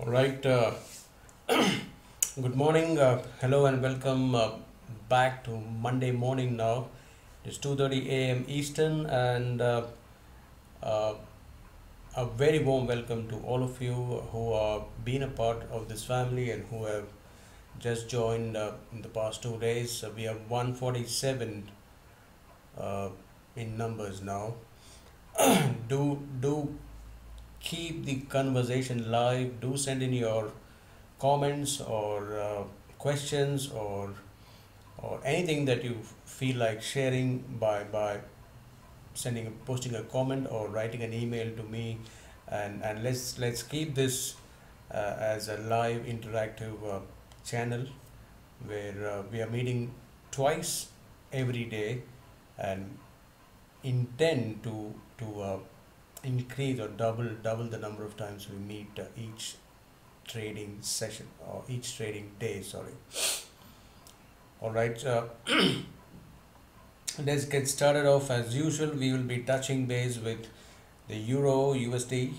All right. Good morning. Hello and welcome back to Monday morning now. It's 2:30 a.m. Eastern, and uh, a very warm welcome to all of you who are been a part of this family and who have just joined in the past 2 days. We are 147 uh, in numbers now. Do keep the conversation live. Do send in your comments or questions or anything that you feel like sharing by posting a comment or writing an email to me, and let's keep this as a live interactive channel where we are meeting twice every day and intend to increase or double the number of times we meet each trading session or each trading day, sorry. All right. Let's get started off. As usual, we will be touching base with the euro, USD,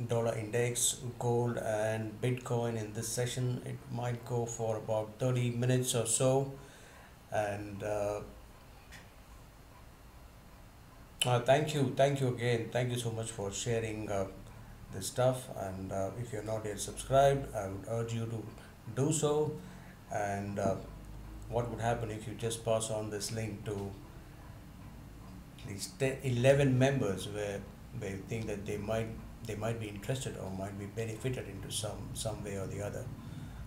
dollar index, gold and Bitcoin in this session. It might go for about 30 minutes or so, and thank you again, thank you so much for sharing this stuff. And if you're not yet subscribed, I would urge you to do so. And what would happen if you just pass on this link to at least 10, 11 members where you think that they might be interested or might be benefited into some way or the other.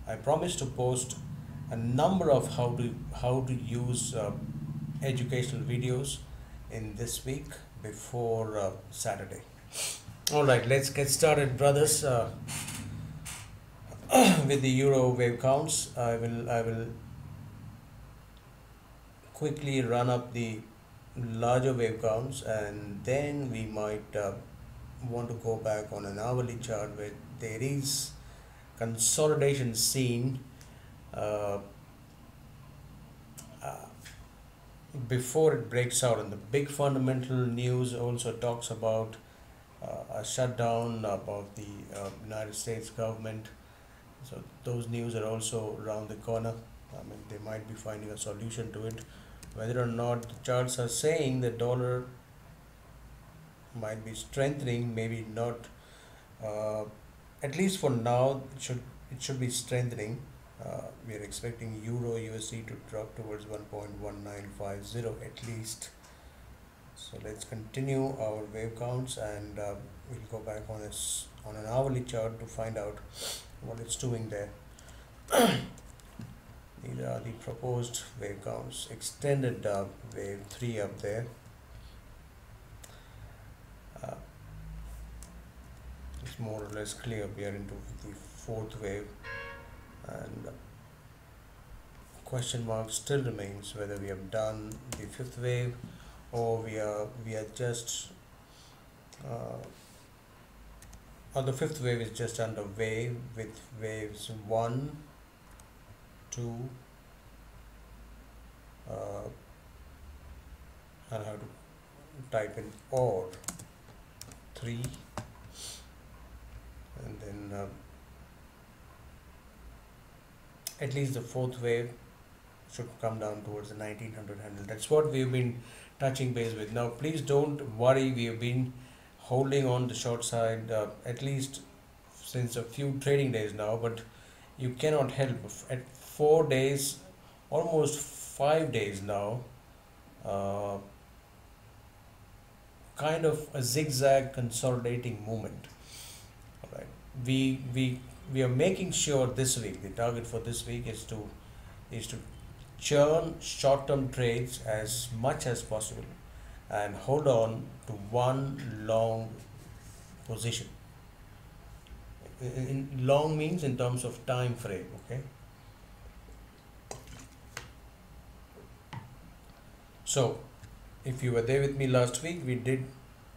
I promise to post a number of how to use educational videos in this week before Saturday. All right, let's get started, brothers. With the euro wave counts, I will quickly run up the larger wave counts, and then we might want to go back on an hourly chart where there is consolidation seen uh, uh, before it breaks out. And the big fundamental news also talks about a shutdown about the United States government. So those news are also around the corner. I mean, they might be finding a solution to it. Whether or not the charts are saying the dollar might be strengthening, maybe not. At least for now, it should be strengthening. We are expecting euro USD to drop towards 1.1950 at least. So let's continue our wave counts, and we'll go back on an hourly chart to find out what it's doing there. These are the proposed wave counts. Extended wave 3 up there. Uh, it's more or less clear we are into the fourth wave, and question mark still remains whether we have done the fifth wave or we are just or the fifth wave is just underway, with waves 1, 2, and I have to type in or 3, and then at least the fourth wave should come down towards the 1900 handle. That's what we've been touching base with. Now please don't worry, we have been holding on the short side at least since a few trading days now, but you cannot help at 4 days, almost 5 days now, kind of a zigzag consolidating movement. All right, we are making sure this week, the target for this week is to churn short-term trades as much as possible and hold on to one long position. Long means in terms of time frame, okay? So if you were there with me last week, we did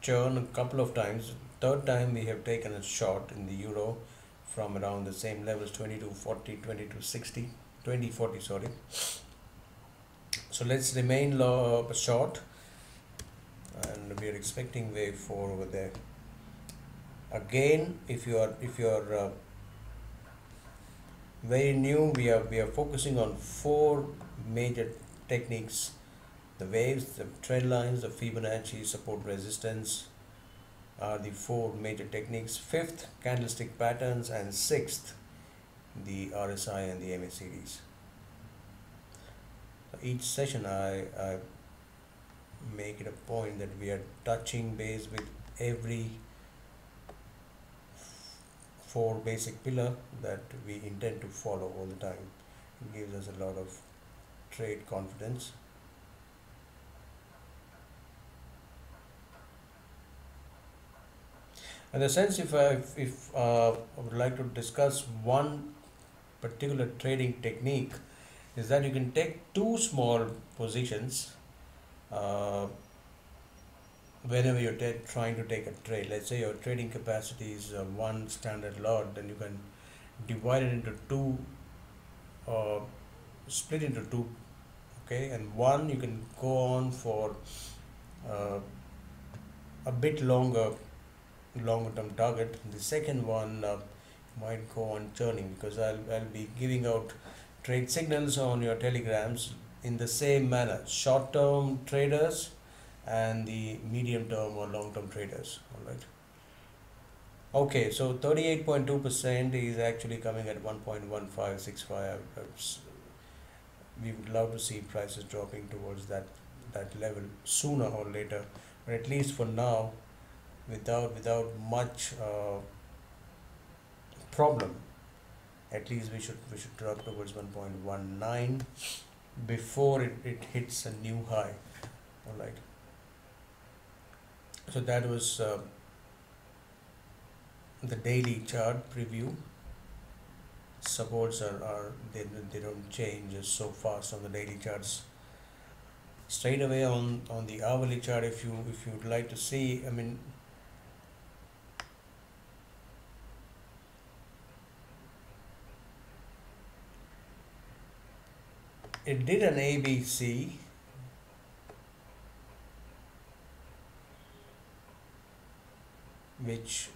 churn a couple of times. Third time we have taken a short in the euro from around the same levels, 2240, 2260, 2040, sorry. So let's remain short, and we are expecting wave 4 over there. Again, if you are very new. We are focusing on four major techniques: the waves, the trend lines, the Fibonacci support resistance are the four major techniques. Fifth, candlestick patterns, and sixth, the RSI and the MACDs. Each session I make it a point that we are touching base with every four basic pillar that we intend to follow all the time. It gives us a lot of trade confidence. In the sense, if I would like to discuss one particular trading technique, is that you can take two small positions uh, whenever you're trying to take a trade. Let's say your trading capacity is one standard lot, then you can divide it into two, uh, split into two, okay, and one you can go on for uh, a bit longer term target. The second one might go on churning, because I'll be giving out trade signals on your telegrams in the same manner: short term traders and the medium term or long term traders. All right. Okay, so 38.2% is actually coming at 1.1565. We would love to see prices dropping towards that level sooner or later, but at least for now, without much problem, at least we should drop towards 1.19 before it hits a new high. All right. So that was the daily chart preview. Supports are they don't change so fast on the daily charts. Straight away on the hourly chart, if you'd like to see, I mean, it did an ABC, which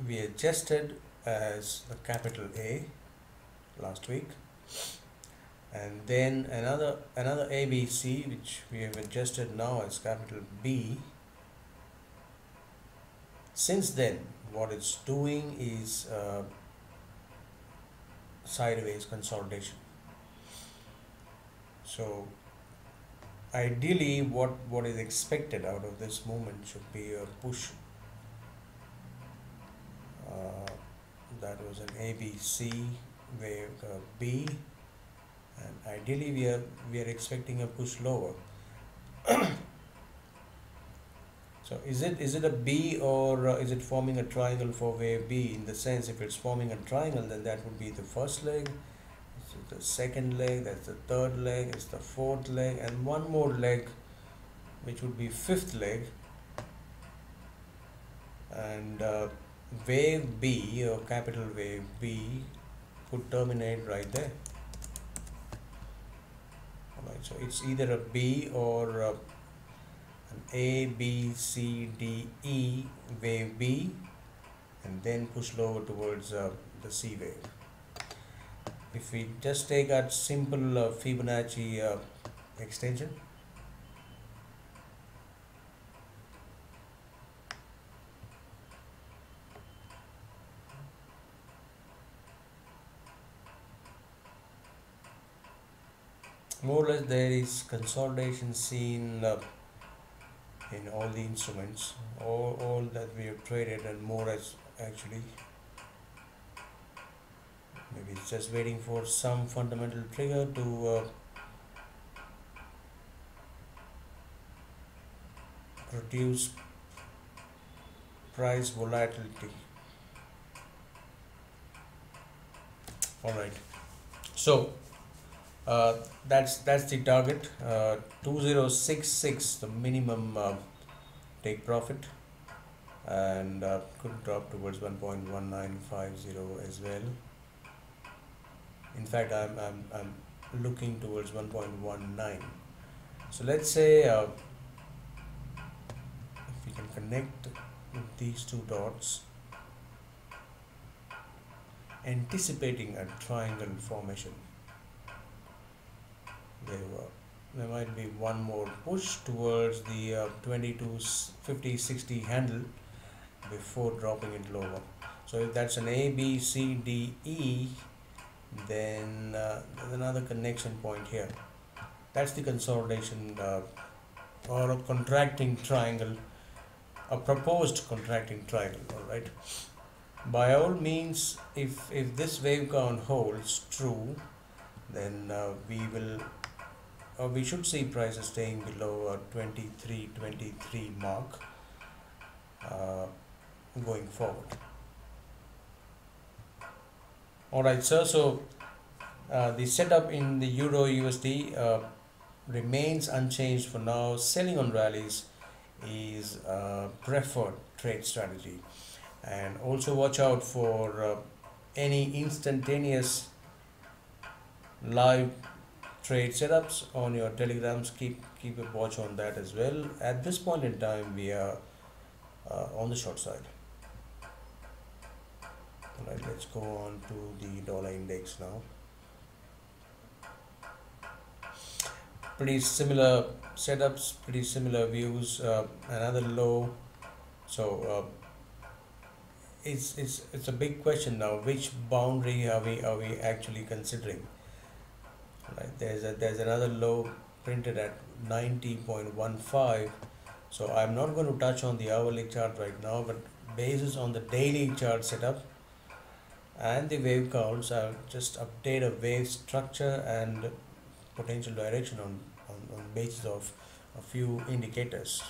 we adjusted as the capital A last week, and then another ABC, which we have adjusted now as capital B. Since then, what it's doing is sideways consolidation. So ideally, what is expected out of this movement should be a push. That was an ABC wave B, and ideally we are expecting a push lower. So is it a B, or is it forming a triangle for wave B? In the sense, if it's forming a triangle, then that would be the first leg, the second leg, that's the third leg, it's the fourth leg, and one more leg, which would be fifth leg. And wave B, or capital wave B, would terminate right there. Alright, so it's either a B or an A, B, C, D, E wave B, and then push lower towards the C wave. If we just take a simple Fibonacci extension, more or less there is consolidation seen in all the instruments, all that we have traded, and more as actually. Maybe it's just waiting for some fundamental trigger to produce price volatility. All right. So that's the target. 2066, the minimum take profit, and could drop towards 1.1950 as well. In fact, I'm looking towards 1.19. So let's say if we can connect these two dots, anticipating a triangle formation. There might be one more push towards the 2250 60 handle before dropping it lower. So if that's an A, B, C, D, E, then there's another connection point here. That's the consolidation or a contracting triangle, a proposed contracting triangle. All right. By all means, if this wave count holds true, then we should see prices staying below 23 mark going forward. All right, sir. So the setup in the Euro USD remains unchanged for now. Selling on rallies is a preferred trade strategy, and also watch out for any instantaneous live trade setups on your telegrams. Keep a watch on that as well. At this point in time, we are on the short side. All right, let's go on to the dollar index now. Pretty similar setups, pretty similar views. Another low. So it's a big question now. Which boundary are we actually considering? Right, there's another low printed at 90.15. So I'm not going to touch on the hourly chart right now, but basis on the daily chart setup and the wave counts, I'll just update a wave structure and potential direction on basis of a few indicators.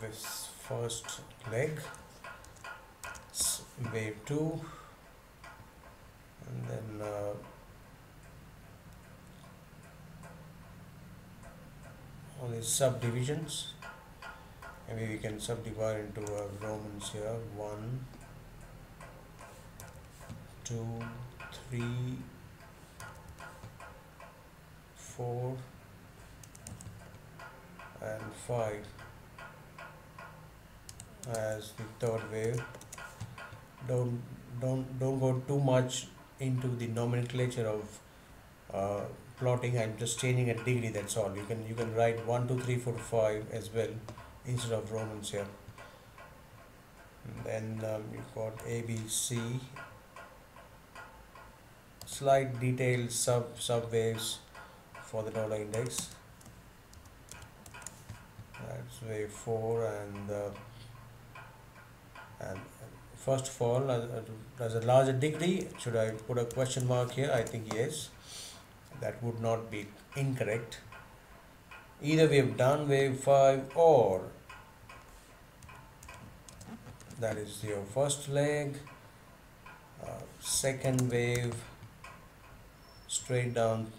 This first leg, wave 2, and then all these subdivisions. Maybe we can subdivide into Romans here. 1, 2, 3, 4, and 5 as the third wave. Don't go too much into the nomenclature of plotting. I'm just changing a degree, that's all. You can write 1, 2, 3, 4, 5 as well instead of Romans here. And then you've got A, B, C, slight detailed sub waves for the dollar index. That's wave 4, and first of all, as a larger degree, should I put a question mark here? I think yes, that would not be incorrect. Either we have done wave 5, or that is your first leg, second wave, straight down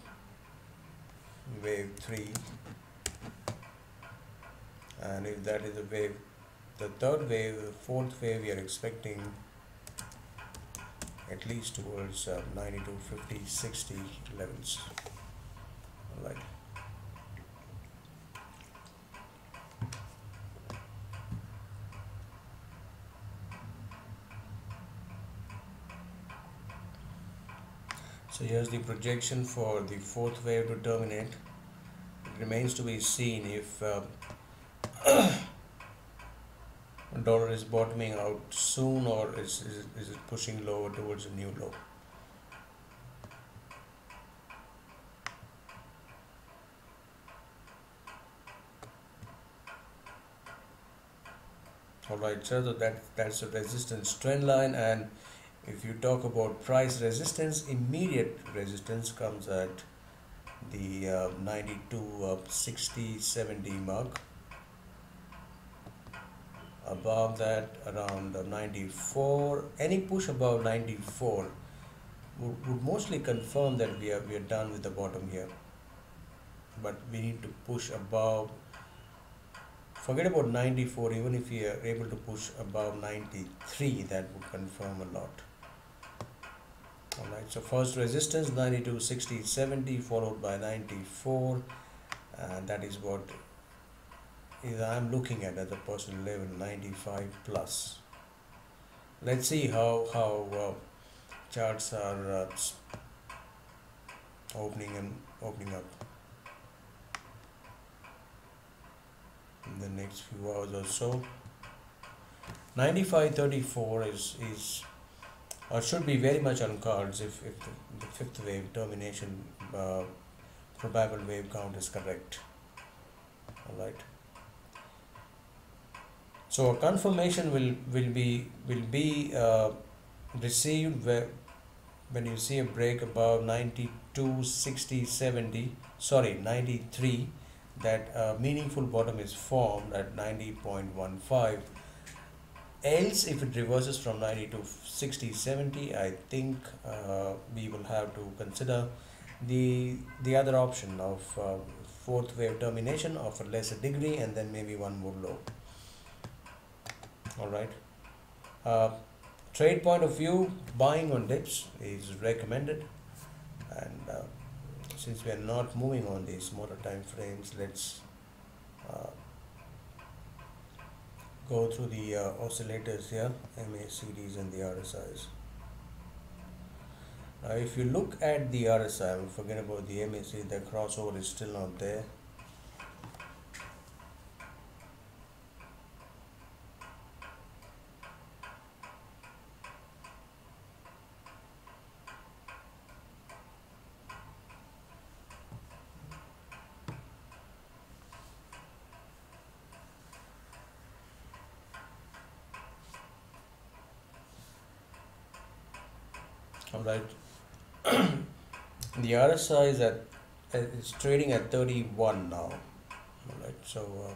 wave 3, and if that is the wave, the third wave, the fourth wave, we are expecting at least towards 92, 50, 60 levels. All right. So here's the projection for the fourth wave to terminate. It remains to be seen if dollar is bottoming out soon, or is it pushing lower towards a new low. Alright, so that's a resistance trend line, and if you talk about price resistance, immediate resistance comes at the 92, 60, 70 mark. Above that, around 94, any push above 94 would mostly confirm that we are done with the bottom here. But we need to push above. Forget about 94. Even if we are able to push above 93, that would confirm a lot. Alright, so first resistance 92, 60, 70, followed by 94, and that is what is I'm looking at a personal level 95 plus. Let's see how charts are opening up in the next few hours or so. 95.34 is or should be very much on cards if the fifth wave termination probable wave count is correct. All right. So a confirmation will be received when you see a break above 92, 60, 70, sorry 93, that a meaningful bottom is formed at 90.15. Else, if it reverses from 90 to 60, 70, I think we will have to consider the other option of fourth wave termination of a lesser degree and then maybe one more low. All right. Trade point of view, buying on dips is recommended, and since we are not moving on these smaller time frames, let's uh, go through the oscillators here, MACDs and the RSIs. Now, if you look at the RSI, forget about the MACD, the crossover is still not there. All right. The RSI is it's trading at 31 now. All right. So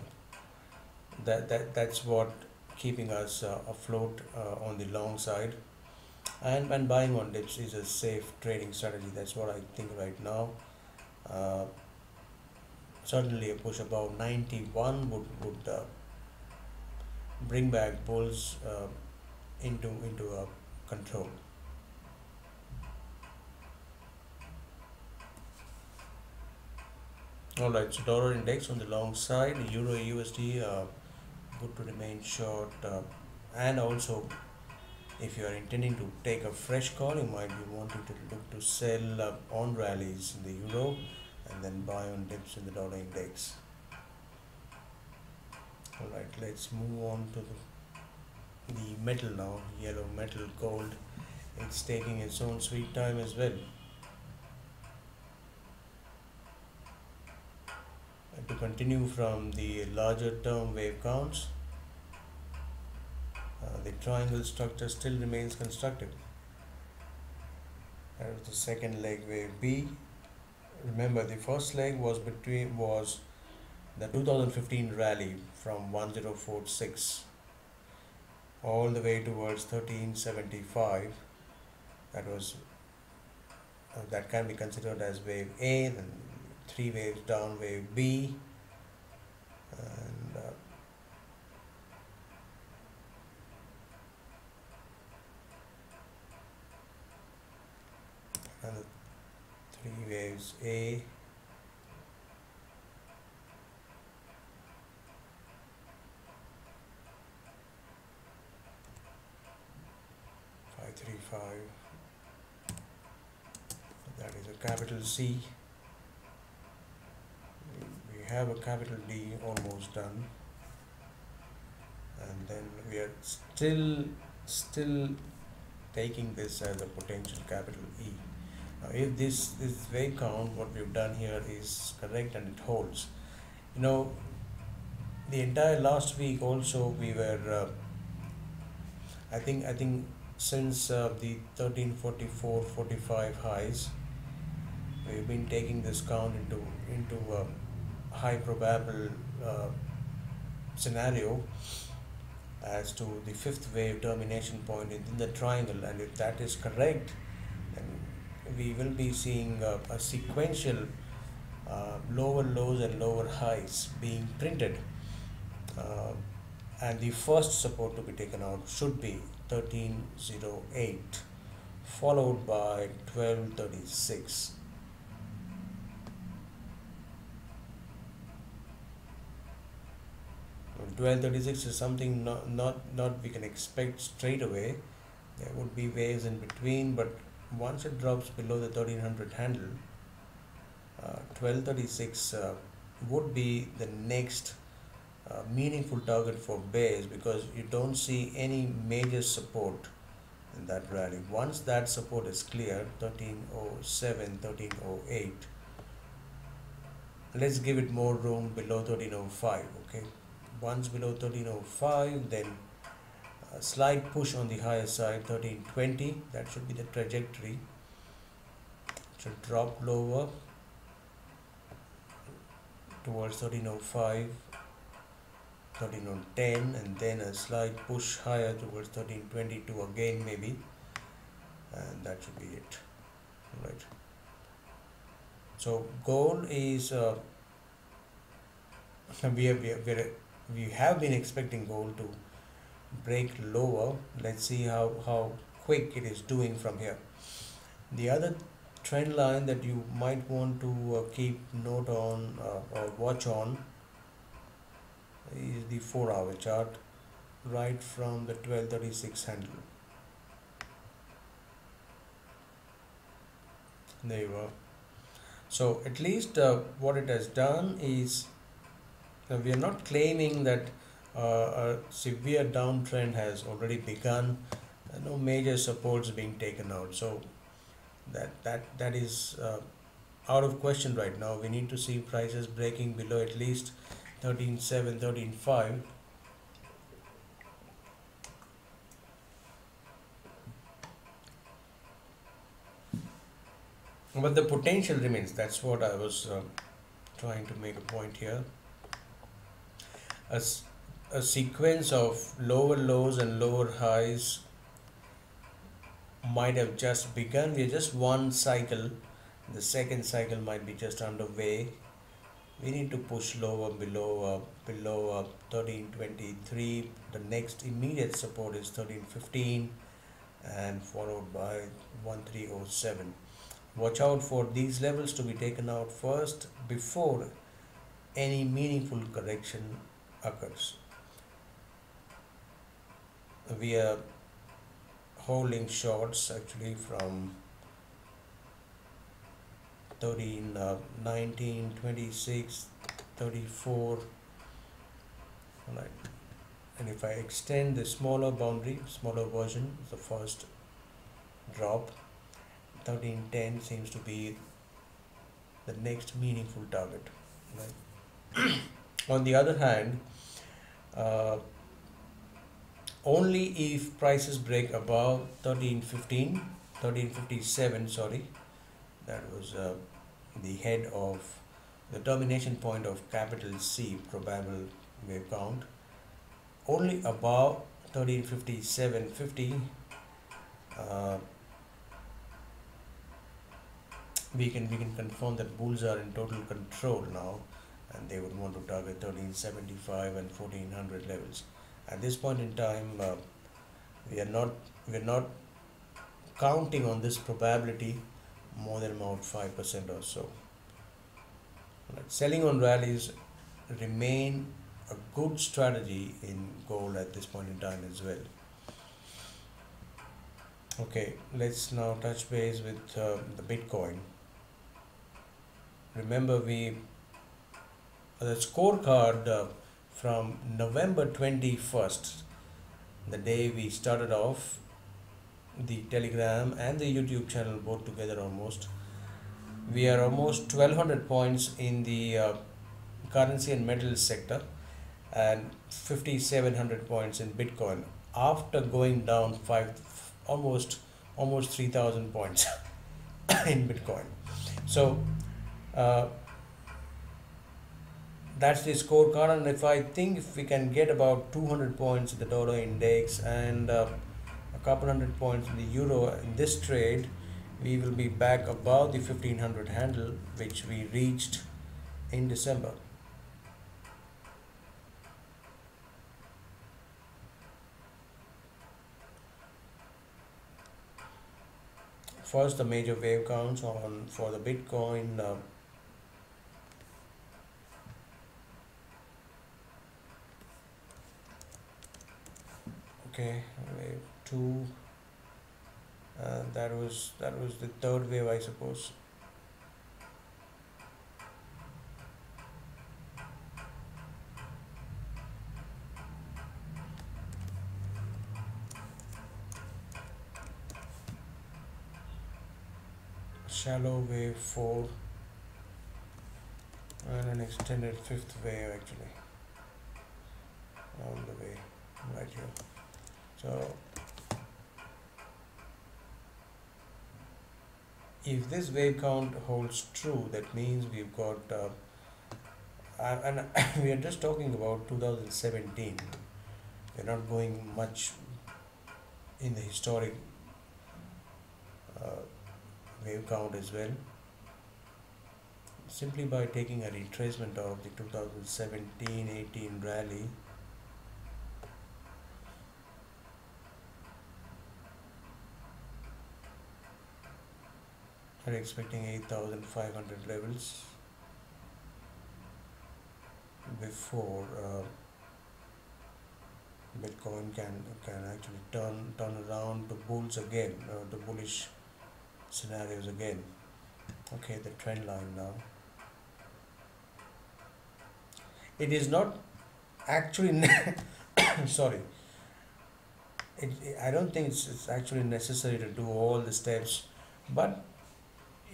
that's what keeping us afloat on the long side, and buying on dips is a safe trading strategy. That's what I think right now. Uh, Certainly a push above 91 would bring back bulls into control. All right, so dollar index on the long side, euro USD good to remain short, and also if you are intending to take a fresh call, you might be wanting to look to sell on rallies in the euro and then buy on dips in the dollar index. All right, let's move on to the metal now. Yellow metal, gold. It's taking its own sweet time as well. To continue from the larger term wave counts, the triangle structure still remains constructive. That was the second leg, wave B. Remember, the first leg was the 2015 rally from 1046 all the way towards 1375. That can be considered as wave A. Then 3 waves down, wave B, and another 3 waves A, five, 3, 5. That is a capital C. We have a capital D almost done, and then we are still taking this as a potential capital E. Now, if this wave count, what we've done here, is correct and it holds, the entire last week also we were, I think since the 1344-45 highs, we've been taking this count into high probable scenario as to the fifth wave termination point in the triangle, and if that is correct, then we will be seeing a sequential lower lows and lower highs being printed, and the first support to be taken out should be 1308 followed by 1236. 1236 is something not we can expect straight away. There would be waves in between, but once it drops below the 1300 handle, 1236 would be the next meaningful target for bears, because you don't see any major support in that rally. Once that support is cleared, 1307, 1308, let's give it more room below 1305. Okay, once below 1305, then a slight push on the higher side, 1320, that should be the trajectory. It should drop lower towards 1305, 1310, and then a slight push higher towards 1322 again maybe, and that should be it. Right, so gold is we have been expecting gold to break lower. Let's see how quick it is doing from here. The other trend line that you might want to keep note on or watch on is the 4-hour chart, right from the 1236 handle. There you are. So at least what it has done is, we are not claiming that a severe downtrend has already begun. No major supports being taken out, so that is out of question right now. We need to see prices breaking below at least 13.7, 13.5. But the potential remains. That's what I was trying to make a point here. A sequence of lower lows and lower highs might have just begun. We're just one cycle. The second cycle might be just underway. We need to push lower below 1323. The next immediate support is 1315, and followed by 1307. Watch out for these levels to be taken out first before any meaningful correction occurs. We are holding shorts actually from 13, 19, 26, 34. Right. And if I extend the smaller boundary, smaller version, the first drop, 1310 seems to be the next meaningful target. Right. On the other hand, only if prices break above 1315, 1357, sorry, that was the head of the termination point of capital C, probable wave count. Only above 1357.50, we can confirm that bulls are in total control now, and they would want to target 1375 and 1400 levels. At this point in time, we're not counting on this probability more than about 5% or so. Right. Selling on rallies remain a good strategy in gold at this point in time as well. Okay, let's now touch base with the Bitcoin. Remember, the scorecard from November 21st, the day we started off the Telegram and the YouTube channel both together almost. We are almost 1200 points in the currency and metals sector, and 5700 points in Bitcoin after going down almost 3000 points in Bitcoin. So that's the scorecard, and if we can get about 200 points in the dollar index and a couple hundred points in the euro in this trade, we will be back above the 1500 handle, which we reached in December. First, the major wave counts for the Bitcoin. Okay, wave two. That was the third wave, I suppose. Shallow wave four, and an extended fifth wave actually on the way right here. So if this wave count holds true, that means we've got and we are just talking about 2017. We're not going much in the historic uh, wave count as well. Simply by taking a retracement of the 2017-18 rally, we're expecting 8,500 levels before Bitcoin can actually turn around to bulls again, the bullish scenarios again. Okay, the trend line now. It is not actually sorry. I don't think it's actually necessary to do all the steps, but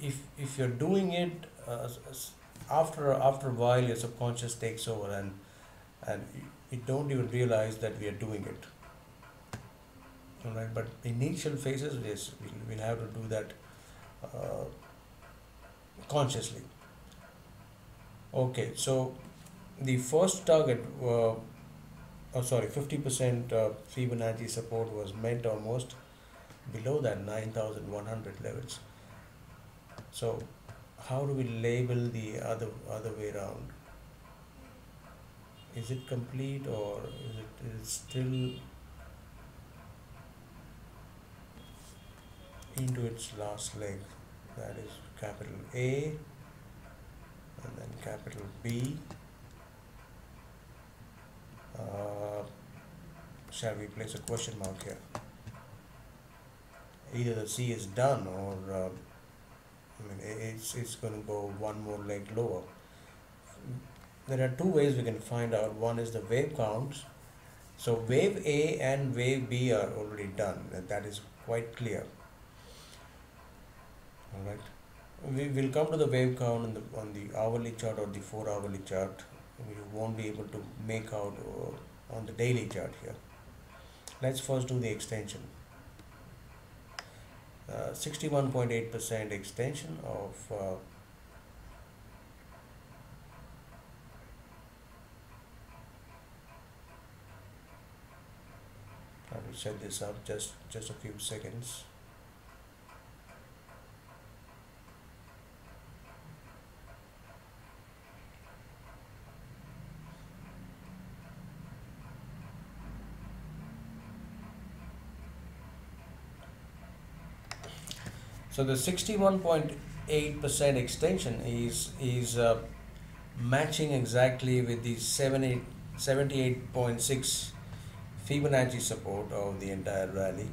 if you're doing it after a while, your subconscious takes over, and you don't even realize that we are doing it. All right, but initial phases, yes, we'll have to do that uh, consciously. Okay, so the first target, 50% Fibonacci support was met almost below that 9,100 levels. So how do we label the other way around? Is it complete, or is it still into its last leg? That is capital A and then capital B. Uh, shall we place a question mark here? Either the C is done, or it's going to go one more leg lower. There are two ways we can find out. One is the wave counts. So wave A and wave B are already done. That is quite clear. All right. We will come to the wave count on the hourly chart or the 4 hourly chart. You won't be able to make out on the daily chart here. Let's first do the extension. 61.8% extension of I will set this up just a few seconds. So the 61.8% extension is matching exactly with the 78.6 Fibonacci support of the entire rally.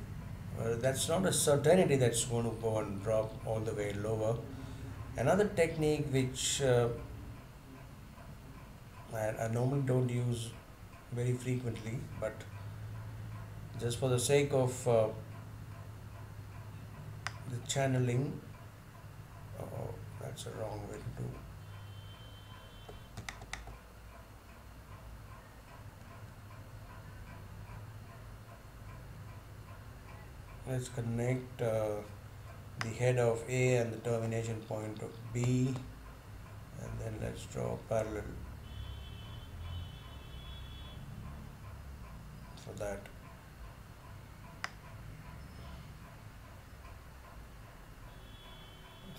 That's not a certainty that's going to go and drop all the way lower. Another technique which I normally don't use very frequently, but just for the sake of the channeling, oh, that's a wrong way to do. Let's connect the head of A and the termination point of B, and then let's draw a parallel for that.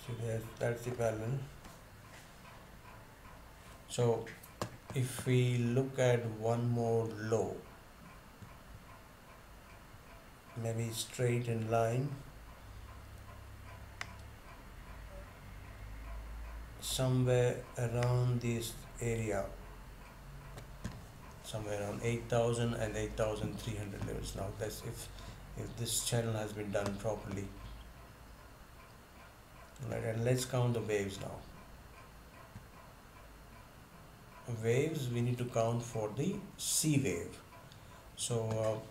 See, that's the parallel. So if we look at one more low, maybe straight in line, somewhere around this area, somewhere around 8,000 and 8,300 levels. Now that's if this channel has been done properly. Right, and let's count the waves now. Waves, we need to count for the C wave. So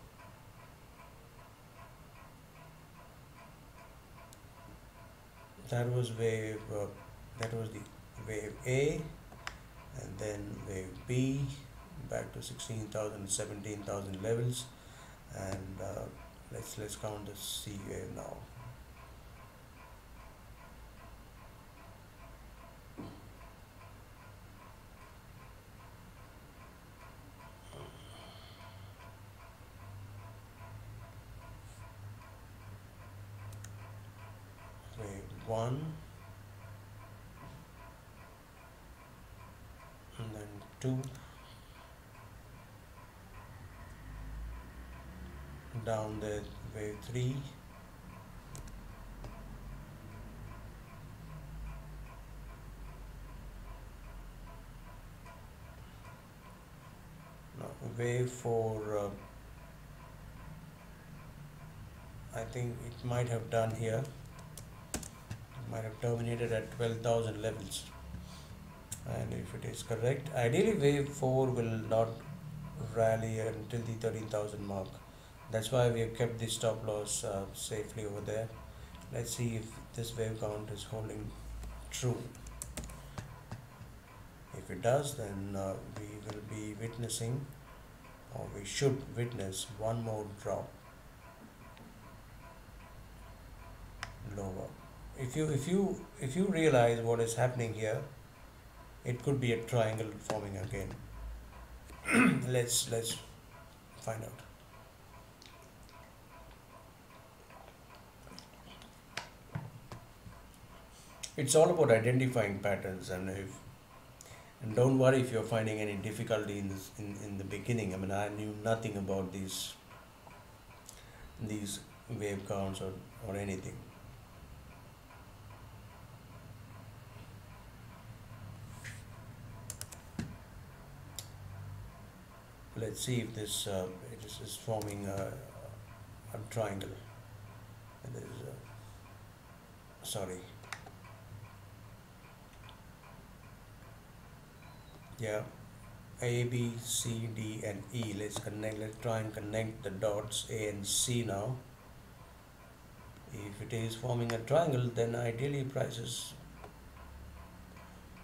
that was that was the wave A, and then wave B back to 16,000, 17,000 levels, and let's count the C wave now. Wave 1, and then 2, down there wave 3, now wave 4, I think it might have done here, it might have terminated at 12,000 levels, and if it is correct, ideally wave 4 will not rally until the 13,000 mark. That's why we have kept the stop loss safely over there. Let's see if this wave count is holding true. If it does, then we will be witnessing, or we should witness, one more drop lower. If you realize what is happening here, it could be a triangle forming again. let's find out. It's all about identifying patterns, and don't worry if you're finding any difficulty in this in the beginning. I mean, I knew nothing about these wave counts or anything. Let's see if this it is forming a triangle. And there is sorry. Yeah, A, B, C, D, and E. Let's try and connect the dots A and C now. If it is forming a triangle, then ideally prices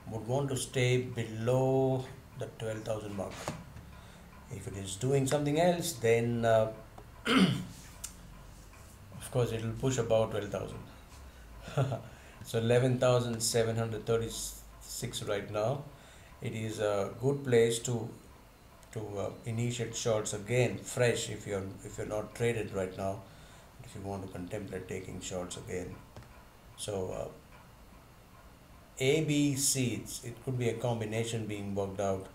would want to stay below the 12,000 mark. If it is doing something else, then of course it will push about 12,000. So 11,736 right now. It is a good place to initiate shorts again, fresh, if you're not traded right now, if you want to contemplate taking shorts again. So A, B, C, it could be a combination being worked out,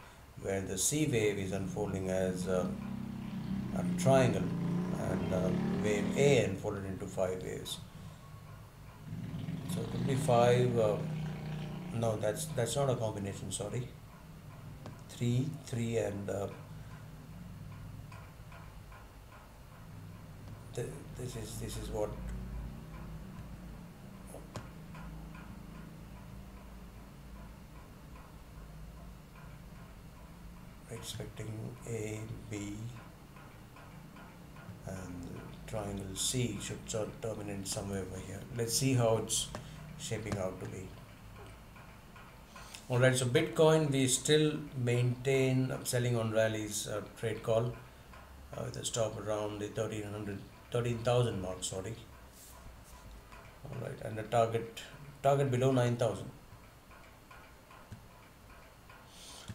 where the C wave is unfolding as a triangle, and wave A unfolded into 5 waves. So it could be 5. No, that's not a combination. Sorry. 3, 3, and this is what expecting. A, B, and triangle C should sort of terminate somewhere over here. Let's see how it's shaping out to be. Alright, so Bitcoin, we still maintain selling on rallies trade call with a stop around the 13,000 mark, sorry. Alright, and the target below 9,000.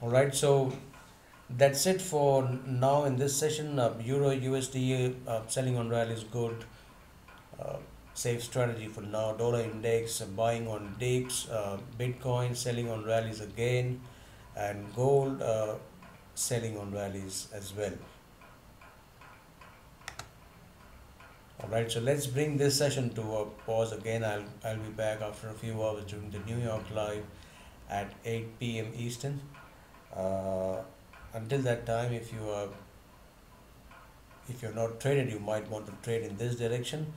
Alright, so that's it for now in this session. Euro USD selling on rally is good. Safe strategy for now. Dollar index buying on dips. Bitcoin selling on rallies again, and gold selling on rallies as well. Alright, so let's bring this session to a pause again. I'll be back after a few hours during the New York live at 8 p.m. Eastern. And until that time, if you're not traded, you might want to trade in this direction.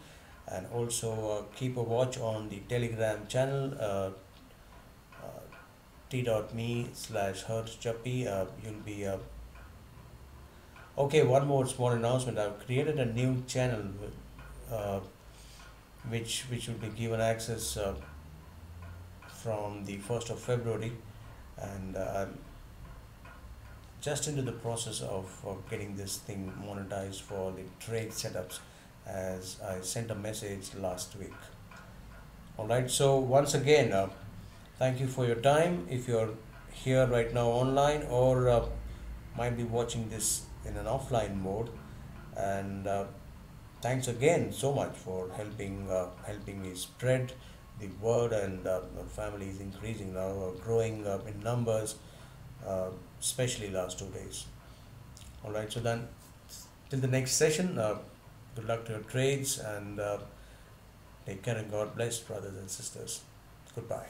And also keep a watch on the Telegram channel, t.me/hertzjapee. You'll be okay. One more small announcement: I've created a new channel uh, which will be given access from the 1st of February, and I'm just into the process of getting this thing monetized for the trade setups, as I sent a message last week. All right. So once again, thank you for your time. If you're here right now online, or might be watching this in an offline mode, and thanks again so much for helping me spread the word, and the family is increasing now, growing in numbers, uh, especially last 2 days. All right. So then, till the next session. Good luck to your trades, and take care, and God bless, brothers and sisters. Goodbye.